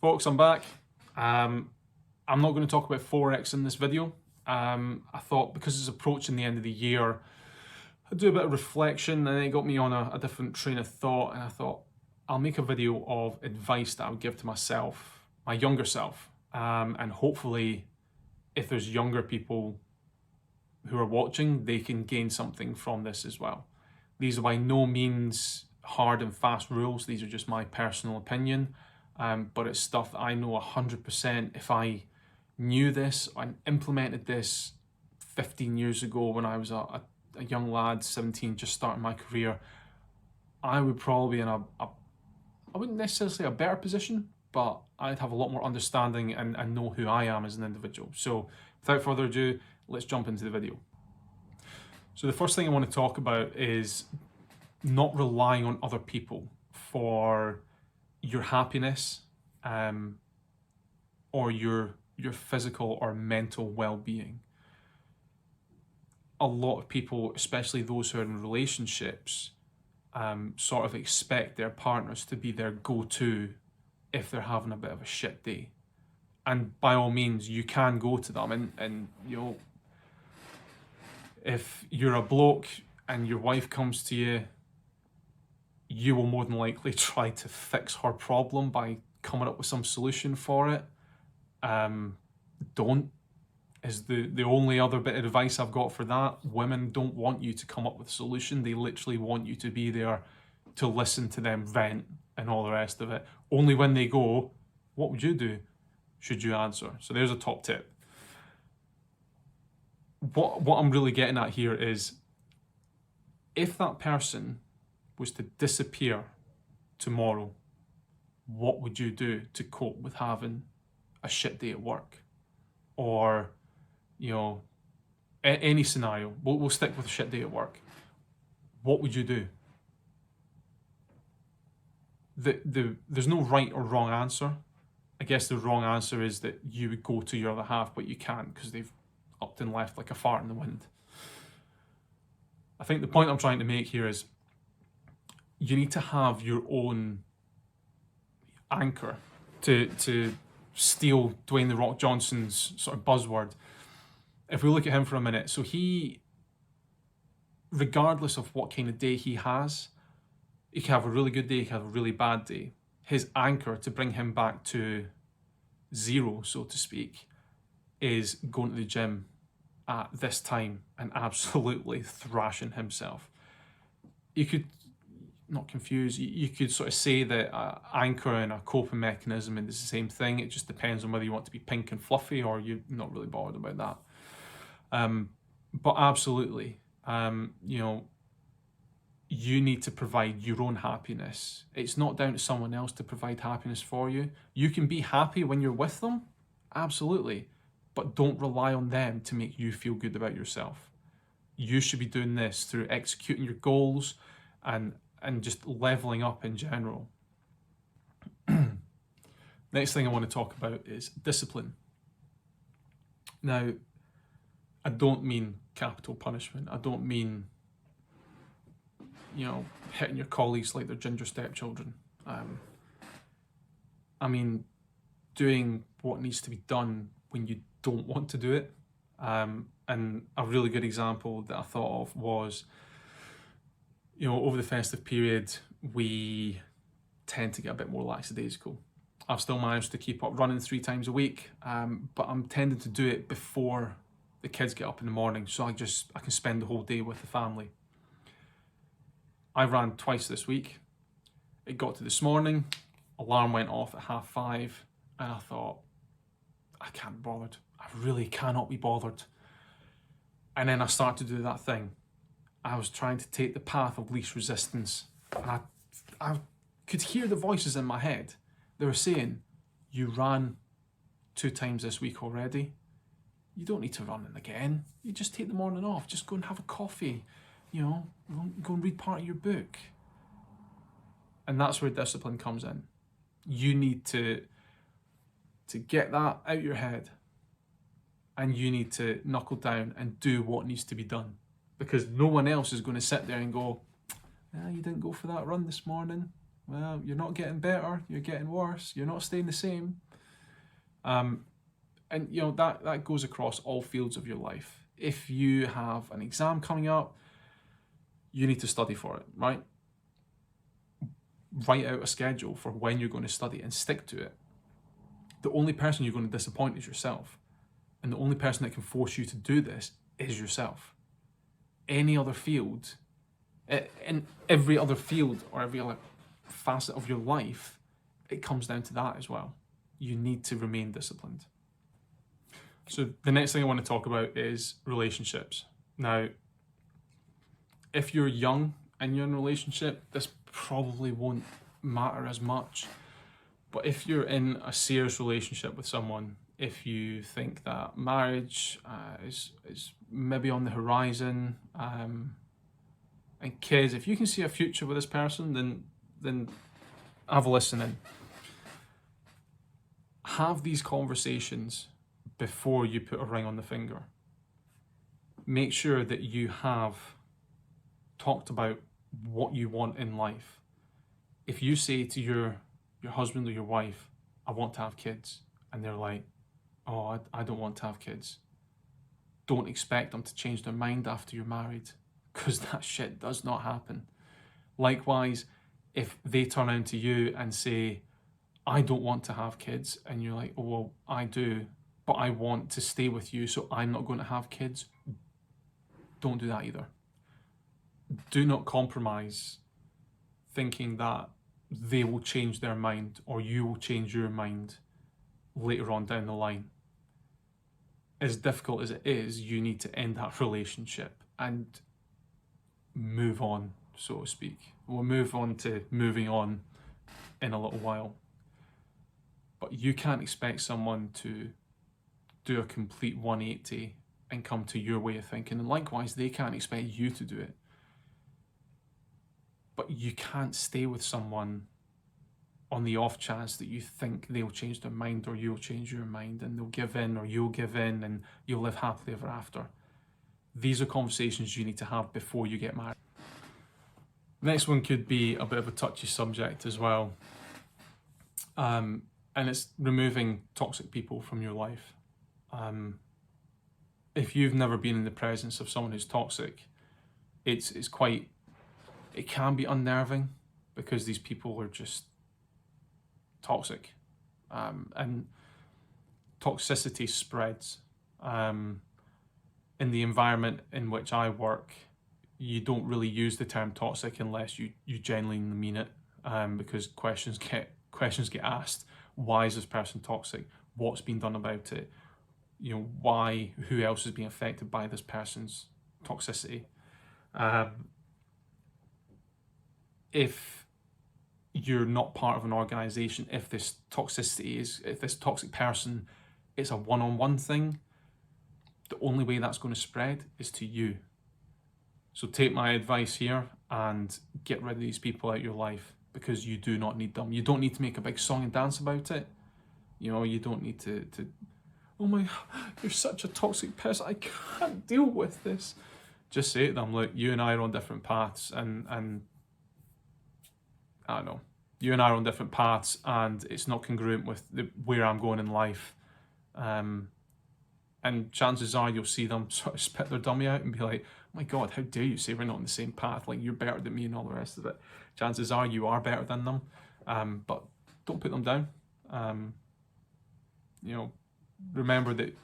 Folks, I'm back. I'm not going to talk about Forex in this video. I thought because it's approaching the end of the year, I'd do a bit of reflection, and it got me on a different train of thought, and I thought I'll make a video of advice that I would give to myself, my younger self, and hopefully if there's younger people who are watching, they can gain something from this as well. These are by no means hard and fast rules. These are just my personal opinion. But it's stuff that I know 100%. If I knew this and implemented this 15 years ago when I was a young lad, 17, just starting my career, I would probably be in I wouldn't necessarily say a better position, but I'd have a lot more understanding and know who I am as an individual. So without further ado, let's jump into the video. So the first thing I want to talk about is not relying on other people for your happiness or your physical or mental well-being. A lot of people, especially those who are in relationships, sort of expect their partners to be their go-to if they're having a bit of a shit day. And by all means, you can go to them, and you know, if you're a bloke and your wife comes to you, you will more than likely try to fix her problem by coming up with some solution for it. Don't is the only other bit of advice I've got for that. Women don't want you to come up with a solution. They literally want you to be there to listen to them vent and all the rest of it. Only when they go, what would you do? Should you answer? So there's a top tip. What I'm really getting at here is, if that person was to disappear tomorrow, what would you do to cope with having a shit day at work? Or, you know, any scenario, we'll stick with a shit day at work. What would you do? There's no right or wrong answer. I guess the wrong answer is that you would go to your other half, but you can't because they've upped and left like a fart in the wind. I think the point I'm trying to make here is, you need to have your own anchor, to steal Dwayne "The Rock" Johnson's sort of buzzword. If we look at him for a minute, so he, regardless of what kind of day he has, he can have a really good day, he can have a really bad day. His anchor to bring him back to zero, so to speak, is going to the gym at this time and absolutely thrashing himself. You could not confuse, you could sort of say that anchor and a coping mechanism is the same thing. It just depends on whether you want to be pink and fluffy or you're not really bothered about that. But absolutely, you know, you need to provide your own happiness. It's not down to someone else to provide happiness for you. You can be happy when you're with them, absolutely, but don't rely on them to make you feel good about yourself. You should be doing this through executing your goals and just leveling up in general. Next thing I want to talk about is discipline. Now, I don't mean capital punishment. I don't mean, you know, hitting your colleagues like they're ginger stepchildren. I mean doing what needs to be done when you don't want to do it. And a really good example that I thought of was, you know, over the festive period, we tend to get a bit more lackadaisical. I've still managed to keep up running 3 times a week, but I'm tending to do it before the kids get up in the morning, so I can spend the whole day with the family. I ran twice this week. It got to this morning, alarm went off at 5:30, and I thought, I can't be bothered. I really cannot be bothered. And then I started to do that thing. I was trying to take the path of least resistance. And I could hear the voices in my head. They were saying, you ran 2 times this week already. You don't need to run it again. You just take the morning off. Just go and have a coffee. You know, go and read part of your book. And that's where discipline comes in. You need to get that out your head. And you need to knuckle down and do what needs to be done. Because no one else is going to sit there and go, you didn't go for that run this morning. Well, you're not getting better, you're getting worse, you're not staying the same. And that goes across all fields of your life. If you have an exam coming up, you need to study for it, right? Write out a schedule for when you're going to study and stick to it. The only person you're going to disappoint is yourself. And the only person that can force you to do this is yourself. Any other field, in every other field or every other facet of your life, it comes down to that as well. You need to remain disciplined. So the next thing I want to talk about is relationships. Now, if you're young and you're in a relationship, this probably won't matter as much. But if you're in a serious relationship with someone, if you think that marriage is maybe on the horizon, and kids, if you can see a future with this person, then have a listen in. Have these conversations before you put a ring on the finger. Make sure that you have talked about what you want in life. If you say to your husband or your wife, I want to have kids, and they're like, oh, I don't want to have kids, don't expect them to change their mind after you're married, because that shit does not happen. Likewise, if they turn around to you and say, I don't want to have kids, and you're like, oh, well, I do, but I want to stay with you, so I'm not going to have kids, don't do that either. Do not compromise thinking that they will change their mind or you will change your mind later on down the line. As difficult as it is, you need to end that relationship and move on, so to speak. We'll move on to moving on in a little while. But you can't expect someone to do a complete 180 and come to your way of thinking. And likewise, they can't expect you to do it. But you can't stay with someone on the off chance that you think they'll change their mind or you'll change your mind and they'll give in or you'll give in and you'll live happily ever after. These are conversations you need to have before you get married. Next one could be a bit of a touchy subject as well. And it's removing toxic people from your life. If you've never been in the presence of someone who's toxic, it can be unnerving because these people are just toxic. And toxicity spreads. In the environment in which I work, you don't really use the term toxic unless you genuinely mean it, because questions get asked. Why is this person toxic? What's been done about it? Why? Who else is being affected by this person's toxicity? If you're not part of an organization, if this toxic person is a one-on-one thing, the only way that's going to spread is to you. So take my advice here and get rid of these people out of your life, because you do not need them. You don't need to make a big song and dance about it. You don't need to oh my, you're such a toxic person, I can't deal with this. Just say to them, look, you and I are on different paths, and I don't know, you and I are on different paths and it's not congruent with where I'm going in life. And chances are you'll see them sort of spit their dummy out and be like, oh my God, how dare you say we're not on the same path, like you're better than me and all the rest of it. Chances are you are better than them, but don't put them down. Remember that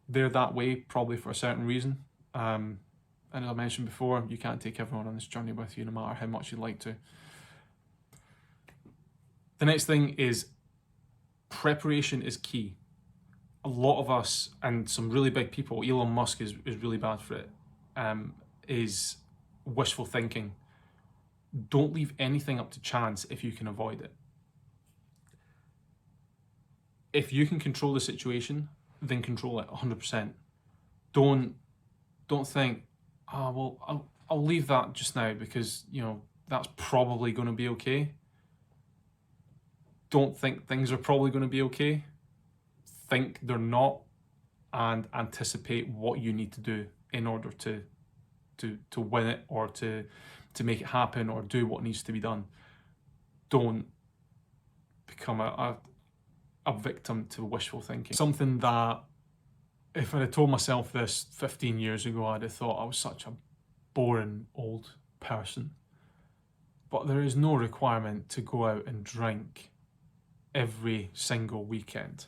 they're that way probably for a certain reason. And as I mentioned before, you can't take everyone on this journey with you no matter how much you'd like to. The next thing is preparation is key. A lot of us, and some really big people, Elon Musk is really bad for it, is wishful thinking. Don't leave anything up to chance if you can avoid it. If you can control the situation, then control it 100%. Don't think, well, I'll leave that just now because, that's probably going to be okay. Don't think things are probably going to be okay. Think they're not, and anticipate what you need to do in order to win it or to to make it happen or do what needs to be done. Don't become a victim to wishful thinking. Something that, if I had told myself this 15 years ago, I'd have thought I was such a boring old person. But there is no requirement to go out and drink every single weekend.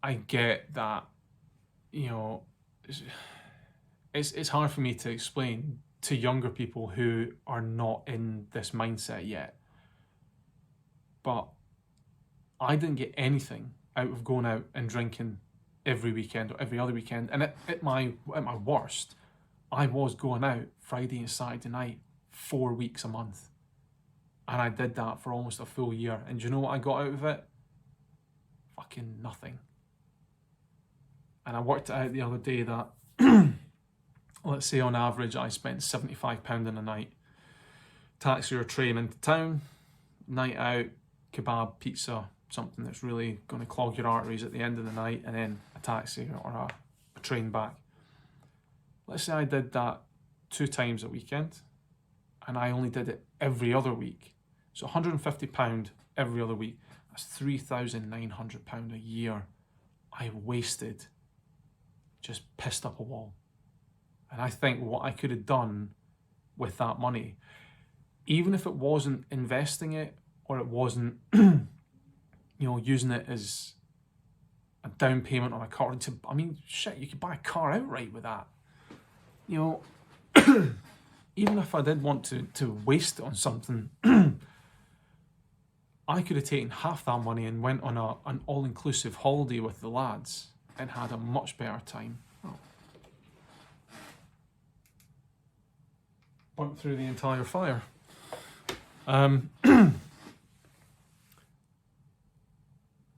I get that, you know, it's hard for me to explain to younger people who are not in this mindset yet. But I didn't get anything out of going out and drinking every weekend or every other weekend. And at my worst, I was going out Friday and Saturday night 4 weeks a month. And I did that for almost a full year. And do you know what I got out of it? Fucking nothing. And I worked it out the other day that, let's say on average, I spent £75 in a night. Taxi or train into town, night out, kebab, pizza, something that's really going to clog your arteries at the end of the night, and then a taxi or a train back. Let's say I did that 2 times a weekend, and I only did it every other week. So £150 every other week. That's £3,900 a year I wasted just pissed up a wall. And I think what I could have done with that money, even if it wasn't investing it or it wasn't, using it as a down payment on a car. I mean, shit, you could buy a car outright with that. Even if I did want to waste it on something, I could have taken half that money and went on an all-inclusive holiday with the lads and had a much better time. Burnt through the entire fire.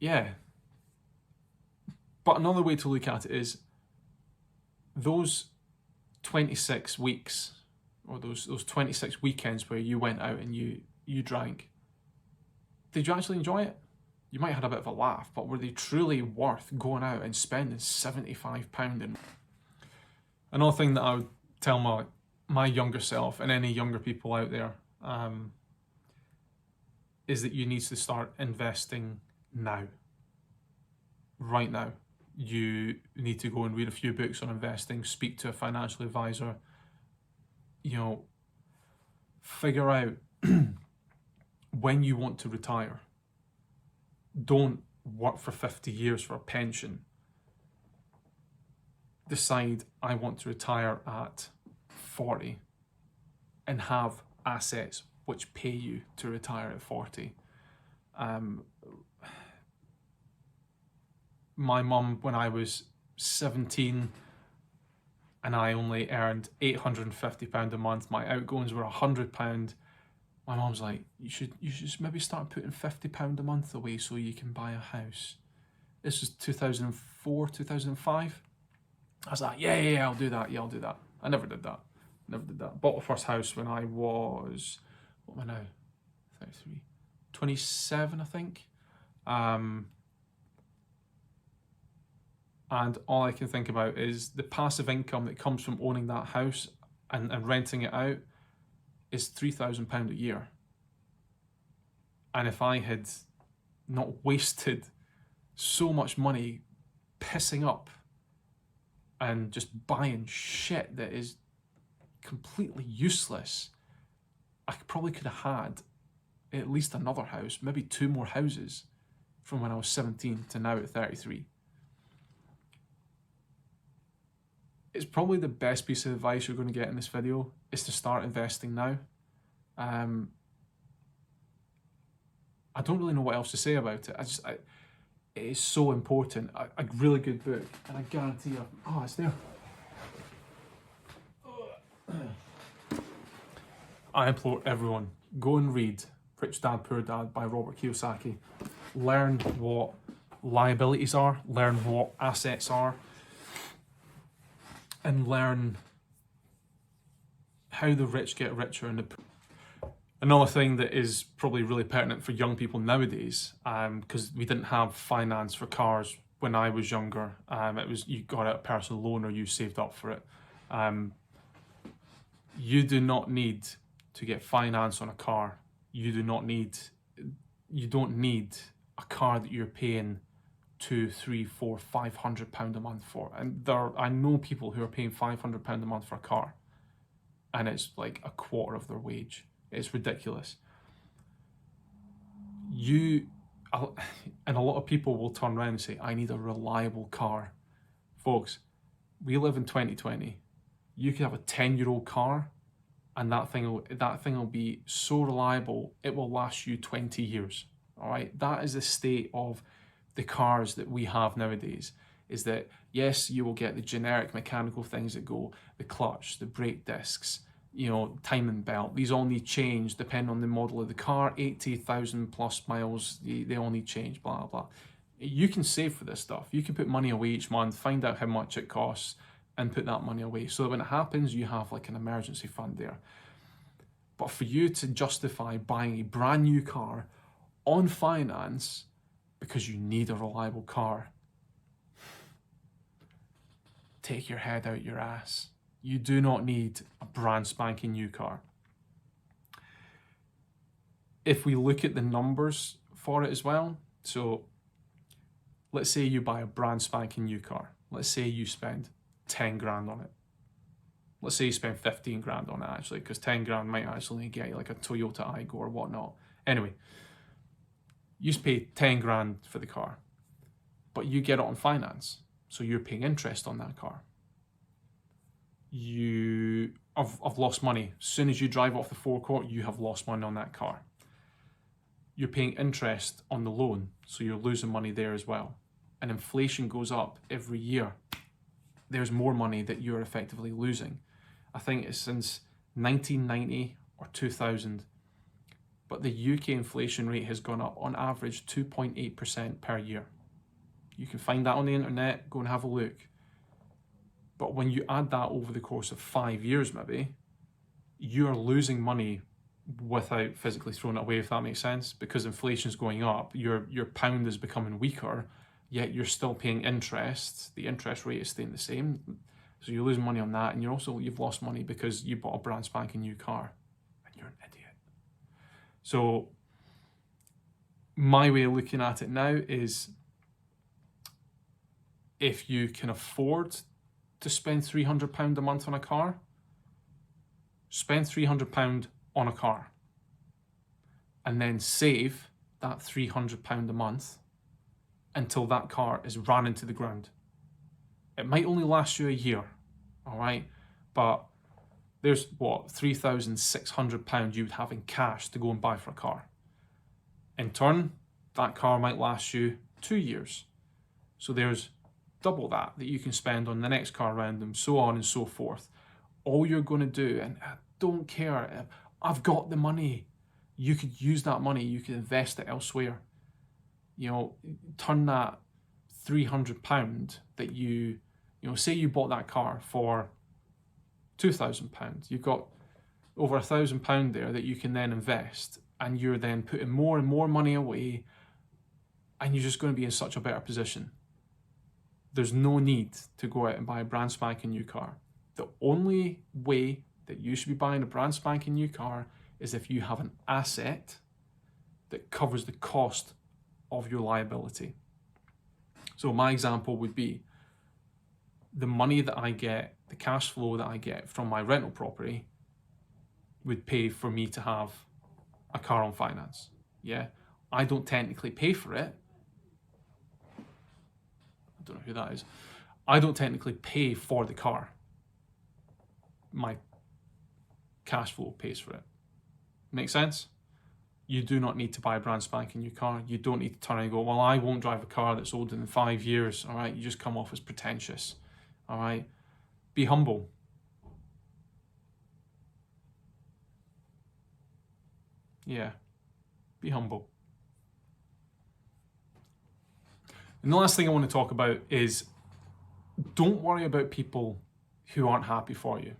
Yeah. But another way to look at it is those 26 weeks or those 26 weekends where you went out and you drank, did you actually enjoy it? You might have had a bit of a laugh, but were they truly worth going out and spending £75 in? Another thing that I would tell my younger self and any younger people out there is that you need to start investing now. Right now. You need to go and read a few books on investing, speak to a financial advisor, figure out when you want to retire. Don't work for 50 years for a pension. Decide, I want to retire at 40 and have assets which pay you to retire at 40. My mum, when I was 17 and I only earned £850 a month, my outgoings were £100. My mum's like, you should maybe start putting £50 a month away so you can buy a house. This was 2004, 2005. I was like, yeah, I'll do that. Yeah, I'll do that. I never did that. Bought the first house when I was, what am I now? 33, 27, I think. And all I can think about is the passive income that comes from owning that house and renting it out is £3,000 a year. And if I had not wasted so much money pissing up and just buying shit that is completely useless, I probably could have had at least another house, maybe 2 more houses from when I was 17 to now at 33. It's probably the best piece of advice you're going to get in this video is to start investing now. I don't really know what else to say about it. It is so important. A really good book, and I guarantee you, it's there. I implore everyone, go and read Rich Dad, Poor Dad by Robert Kiyosaki. Learn what liabilities are, learn what assets are, and learn how the rich get richer and the poor. Another thing that is probably really pertinent for young people nowadays, because we didn't have finance for cars when I was younger. It was you got a personal loan or you saved up for it. You do not need to get finance on a car. You don't need a car that you're paying £200, £300, £400, £500 a month for. And I know people who are paying £500 a month for a car, and it's like a quarter of their wage. It's ridiculous. And a lot of people will turn around and say, I need a reliable car. Folks, we live in 2020. You could have a 10-year-old car, and that thing will be so reliable, it will last you 20 years. All right, that is the state of the cars that we have nowadays. Is that, yes, you will get the generic mechanical things that go, the clutch, the brake discs, timing belt. These all need change depending on the model of the car. 80,000 plus miles, they all need change, blah, blah. You can save for this stuff. You can put money away each month, find out how much it costs, and put that money away. So that when it happens, you have like an emergency fund there. But for you to justify buying a brand new car on finance because you need a reliable car, take your head out your ass. You do not need a brand spanking new car. If we look at the numbers for it as well, so let's say you buy a brand spanking new car. Let's say you spend 10 grand on it. Let's say you spend 15 grand on it actually, because 10 grand might actually get you like a Toyota Aygo or whatnot. Anyway, you pay 10 grand for the car, but you get it on finance. So you're paying interest on that car. I've lost money. As soon as you drive off the forecourt, you have lost money on that car. You're paying interest on the loan, so you're losing money there as well. And inflation goes up every year. There's more money that you're effectively losing. I think it's since 1990 or 2000, but the UK inflation rate has gone up on average 2.8% per year. You can find that on the internet, go and have a look. But when you add that over the course of 5 years maybe, you're losing money without physically throwing it away, if that makes sense, because inflation's going up, your pound is becoming weaker, yet you're still paying interest. The interest rate is staying the same. So you're losing money on that, and you've lost money because you bought a brand spanking new car, and you're an idiot. So my way of looking at it now is, if you can afford to spend £300 a month on a car, spend £300 on a car, and then save that £300 a month until that car is ran into the ground. It might only last you a year, all right? But there's £3,600 you would have in cash to go and buy for a car. In turn, that car might last you 2 years. So there's double that you can spend on the next car around them, so on and so forth. All you're going to do, and I don't care, I've got the money. You could use that money, you could invest it elsewhere. Turn that £300 that say you bought that car for £2,000. You've got over £1,000 there that you can then invest, and you're then putting more and more money away, and you're just going to be in such a better position. There's no need to go out and buy a brand spanking new car. The only way that you should be buying a brand spanking new car is if you have an asset that covers the cost of your liability. So my example would be the money that I get, the cash flow that I get from my rental property would pay for me to have a car on finance. Yeah, I don't technically pay for it. I don't know who that is. I don't technically pay for the car. My cash flow pays for it. Make sense? You do not need to buy a brand spanking new car. You don't need to turn and go, well, I won't drive a car that's older than 5 years. All right, you just come off as pretentious. All right, be humble. Yeah, be humble. And the last thing I want to talk about is, don't worry about people who aren't happy for you.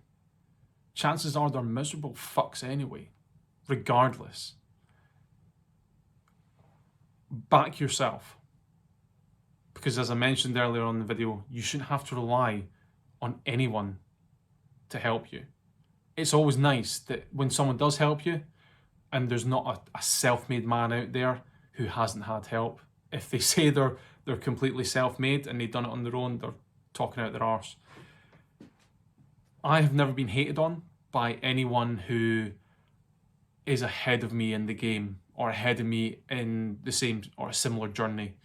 Chances are they're miserable fucks anyway, regardless. Back yourself. Because as I mentioned earlier on in the video, you shouldn't have to rely on anyone to help you. it's always nice that when someone does help you, and there's not a self-made man out there who hasn't had help. If they say they're completely self-made and they've done it on their own, they're talking out their arse. I have never been hated on by anyone who is ahead of me in the game or ahead of me in the same or a similar journey.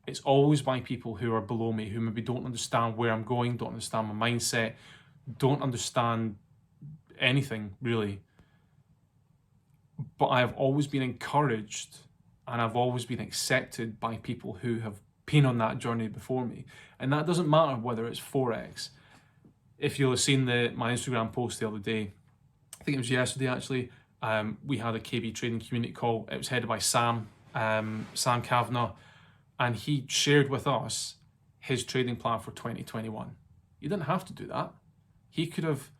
It's always by people who are below me, who maybe don't understand where I'm going, don't understand my mindset, don't understand anything really. But I have always been encouraged and I've always been accepted by people who have been on that journey before me. And that doesn't matter whether it's Forex. If you'll have seen my Instagram post the other day, I think it was yesterday actually, we had a KB trading community call. It was headed by Sam Kavanagh, and he shared with us his trading plan for 2021. You didn't have to do that. He could have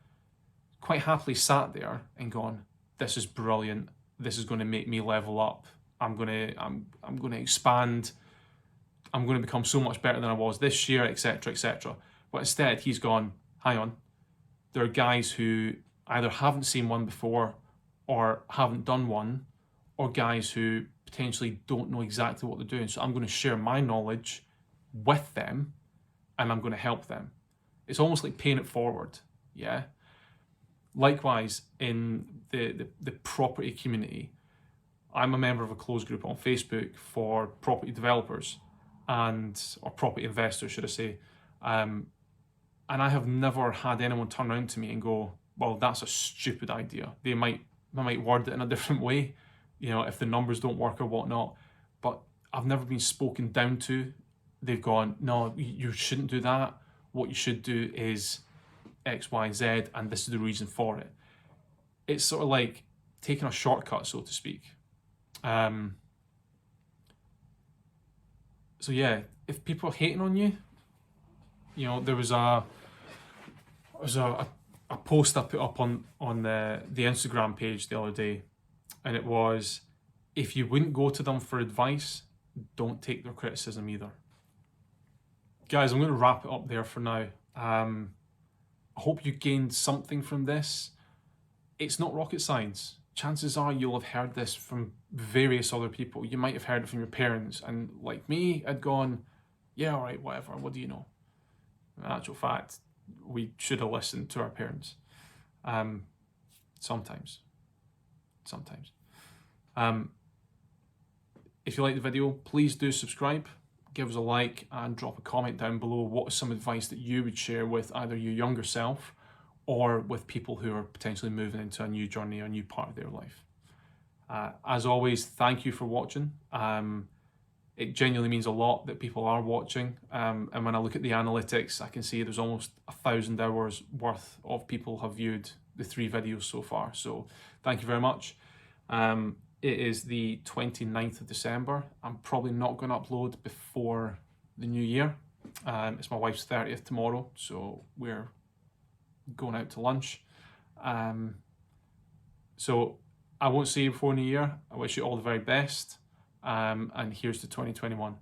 quite happily sat there and gone, this is brilliant, this is going to make me level up, I'm going to expand, I'm going to become so much better than I was this year, etc., etc. But instead he's gone, hang on, there are guys who either haven't seen one before or haven't done one, or guys who potentially don't know exactly what they're doing, so I'm going to share my knowledge with them and I'm going to help them. It's almost like paying it forward, yeah? Likewise, in the property community, I'm a member of a closed group on Facebook for property developers or property investors, should I say. And I have never had anyone turn around to me and go, well, that's a stupid idea. They might word it in a different way, if the numbers don't work or whatnot. But I've never been spoken down to. They've gone, no, you shouldn't do that. What you should do is X, Y, Z, and this is the reason for it. It's sort of like taking a shortcut, so to speak. So yeah, if people are hating on you, there was a post I put up on the Instagram page the other day, and it was, if you wouldn't go to them for advice, don't take their criticism either. Guys, I'm going to wrap it up there for now. I hope you gained something from this. It's not rocket science. Chances are you'll have heard this from various other people. You might have heard it from your parents, and like me, I'd gone, yeah, all right, whatever, what do you know? In actual fact, we should have listened to our parents. Sometimes. If you like the video, please do subscribe, give us a like, and drop a comment down below. What is some advice that you would share with either your younger self or with people who are potentially moving into a new journey or a new part of their life? As always, thank you for watching. It genuinely means a lot that people are watching. And when I look at the analytics, I can see there's almost 1,000 hours worth of people have viewed the 3 videos so far. So thank you very much. It is the 29th of December. I'm probably not going to upload before the new year. It's my wife's 30th tomorrow, so we're going out to lunch. So I won't see you before New Year. I wish you all the very best. And here's to 2021.